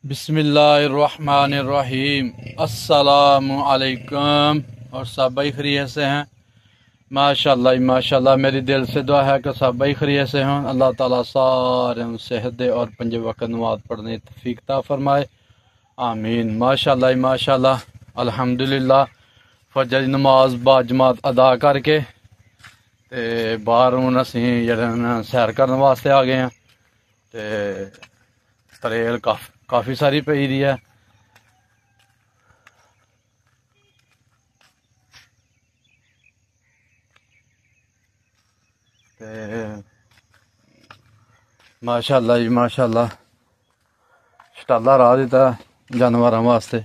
बिस्मिल्लाहिर्रहमानिर्रहीम। अस्सलामु अलैकुम। और सब भाई खैरियत से हैं? माशाल्लाह माशाल्लाह, मेरी दिल से दुआ है कि सब भाई खैरियत से हों। अल्लाह ताला सारे सेहत दे और पंज वक्त नमाज पढ़ने की तौफीक अता फरमाए, आमीन। माशाल्लाह माशाल्लाह, अल्हम्दुलिल्लाह। फजर की नमाज बाजमात अदा करके ते बाहर हूँ असी जेह्ड़े सैर करने वास्ते आ गए हैं। ते तरेल काफ़ी सारी पई दी है। ते माशाल्लाह जी माशाल्लाह, शटाला राह दिता जानवरों वास्ते।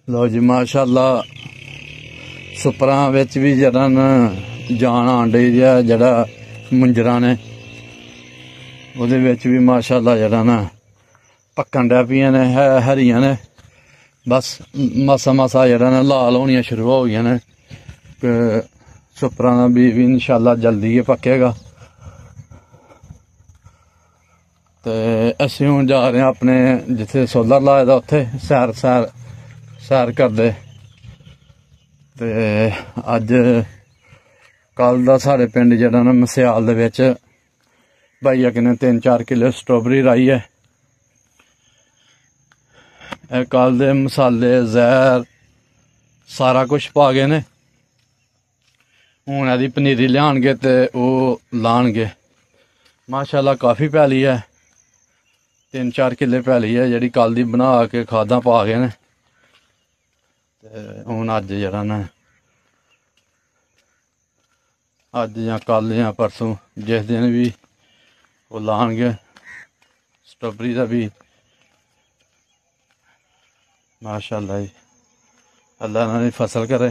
लो जी माशाल्लाह, सुपरां विच भी जरा जान आन डई है। जरा मुंजरा ने उहदे विच भी माशाल्लाह जरा पक्कन डै पियां ने, है हरियां ने। बस मासा मासा जरा लाल होनियां शुरू हो गई ने। सुपरां दा भी इंशाल्लाह जल्दी गै पक्केगा। तो असी हूँ जा रहे हैं अपने जिथे सोलर लाए दा उत्थे सैर सैर सैर करदे। ते अज कल दा साढ़े पिंड जेह्ड़ा ना मस्याल दे विच भाईया किन्ने 3-4 किलो स्ट्राबेरी राई है। कल दे मसाले जहर सारा कुछ पा गए ने। हूँ एदी पनीरी लियानगे ते ओह् लानगे। माशाल्लाह काफ़ी पैली है, 3-4 किले पैली है जिहड़ी कल दी बना के खादां पा गए ने। हूँ अज जरा ना अज या कल या परसों जिस दिन भी वो लानगे स्ट्राबेरी का भी। माशाल्लाह जी, अल्लाह इन्हां दी फसल करे।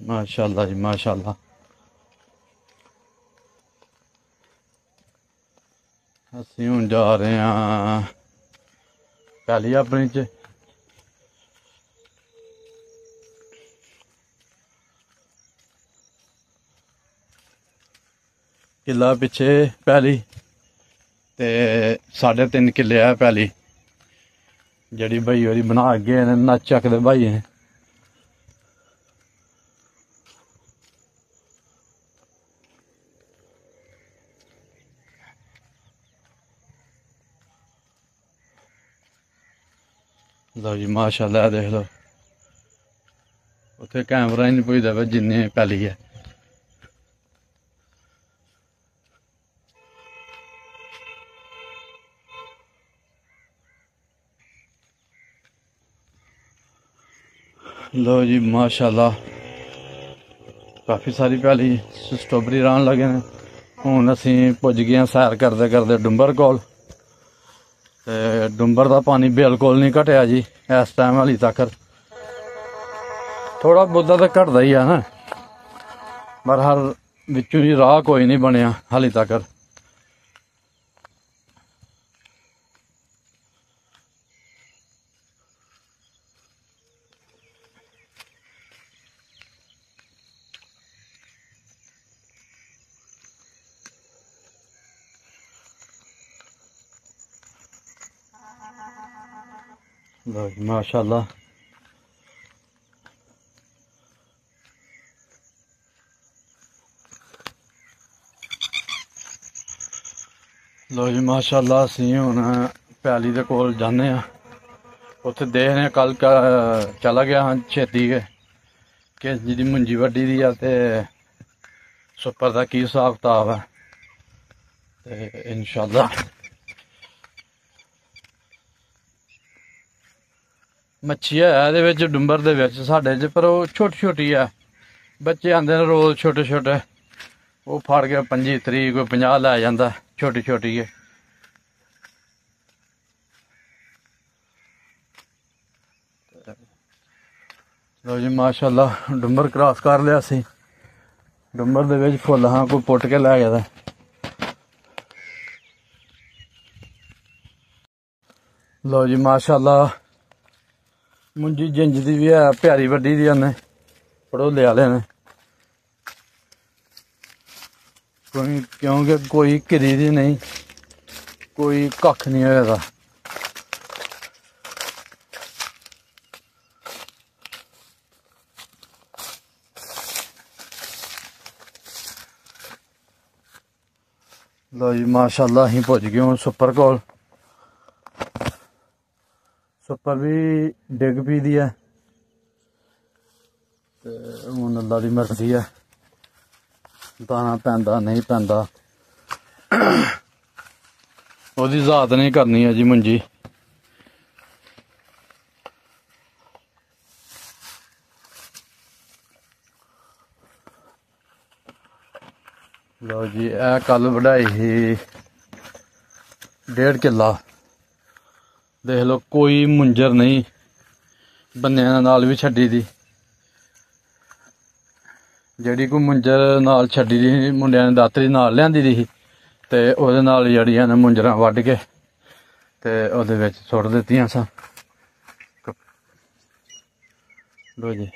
माशाल्लाह जी माशाल्लाह, असी हूँ जा रहे हैं पैली अपनी च। किला पिछे पैली ते 3.5 किले है पैली जड़ी भाई होरी बना गए ने, नच चकदे भाई हैं। लो जी माशाल्लाह, देख लो उत्थे कैमरा ही नहीं पुजदा भाई जिन्नी पैली है। लो जी माशाल्लाह, काफ़ी सारी पैली स्ट्राबेरी रान लगे ने। हूँ असी पुज गए सैर करते करते डुंबर कोल। डुंबर का पानी बिल्कुल नहीं घटिया जी इस टाइम हाली तक। थोड़ा बहुता तो घटदा ही है ना, पर हर विचों ही राह कोई नहीं बनया हाली तक। माशाल्लाह, लो जी माशाल्लाह, असी हुण पैली दे कोल जाने उत्थे देखने। कल चला गया हाँ छेती गै कि जी मुंजी वड्डी दी है ते सुपर दा की हिसाब किताब है। ते इंशाल्लाह मच्छी है एहदे विच डुंबर दे विच साडे च, पर वो छोटी छोटी है। बच्चे आंदे ने रोज छोटे छोटे, वो फड़ के 25-30 कोई 50 लै जांदा छोटी छोटी है। लो जी माशाल्लाह, डुंबर क्रॉस कर लिया असी। डुंबर दे विच फुल हाँ कोई पुट के लै गया। लो जी माशाअल्लाह मुंजी जिंज दी भी है प्यारी वड्डी दी ने पड़ोले आले ने कोई क्योंकि कोई घिरी दी नहीं कोई कख नहीं होया। लो जी माशाअल्लाह असीं पुज गए हूँ सुपर कोल। सुपर भी डिग पी दी है ते हुण अल्लाह दी मर्जी है दाना पैंदा नहीं पैंदा ओहदी जात नहीं करनी है जी मुंजी। लो जी ए कल वढाई ही 1.5 किला देख लो कोई मुंजर नहीं बन्ने नाल भी छड्डी दी ਜਿਹੜੀ कोई मुंजर नाल छड्डी दी ही मुंडिया ने दातरी नाल लिआंदी दी ही ते ओहदे नाल जड़ियां ने मुंजरां वड्ढ के ते ओहदे विच सुੱਟ दित्तियां सन। लो जी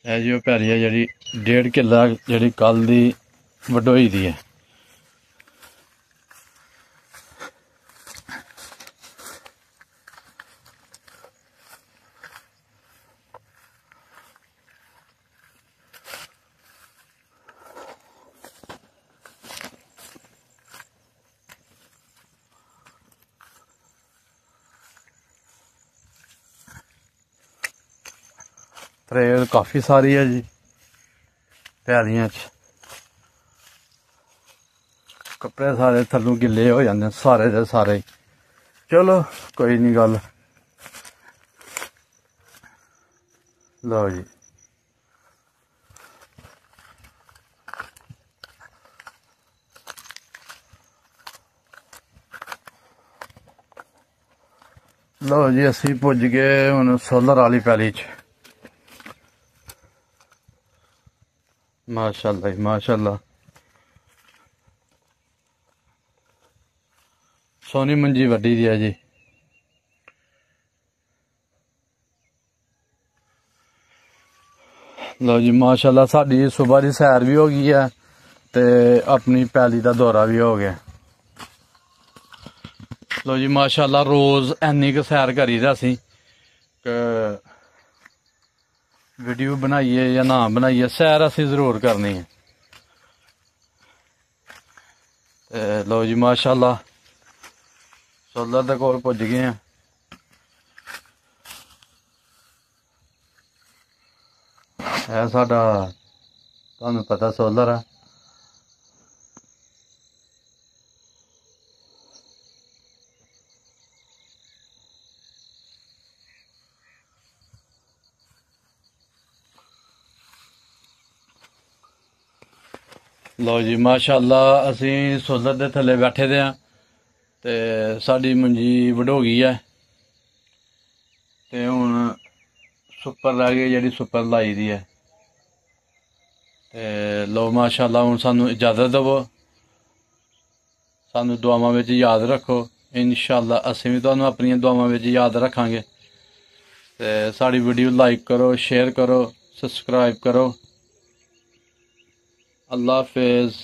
ਇਹ ਜੀ ਉਹ ਪੈਲੀ ਹੈ ਜਿਹੜੀ 1.5 ਕਿੱਲਾ ਜਿਹੜੀ ਕੱਲ ਦੀ ਵਢੋਈ ਦੀ ਹੈ। ट्रेल काफ़ी सारी है जी पैलियां कपड़े सारे थल्लों गिले हो जाते सारे दे सारे। चलो कोई नहीं गल। लो जी लो जी असी पुज गए हुण सोलर वाली पैली च। माशाअल्लाह माशाअल्लाह सोनी मंजी वड्डी दी है जी। लो जी माशाअल्लाह साडी सुबह की सैर भी हो गई है ते अपनी पैली का दौरा भी हो गया। लो जी माशाअल्लाह रोज़ इन्नी क सैर करी दा असीं वीडियो बनाइए या ना बनाइए सैर असी जरूर करनी है। लो जी माशाअल्लाह सोलर दे कोल पुज गए हैं। है साडा तुहानूं पता सोलर है। लो जी माशाअल्लाह असी सोलर दे थल्ले बैठे दे हां ते साडी मंजी वढो गई है ते हुण सुपर रह गई जिहड़ी सुपर लाई दी है। ते लो माशाअल्लाह हुण सानू इजाजत देवो सानू दुआवां विच याद रखो इंशाअल्लाह असीं भी तुहानूं अपनियां दुआवां विच याद रखांगे। ते साडी वीडियो लाइक करो शेयर करो सब्सक्राइब करो। अल्लाह हाफिज़।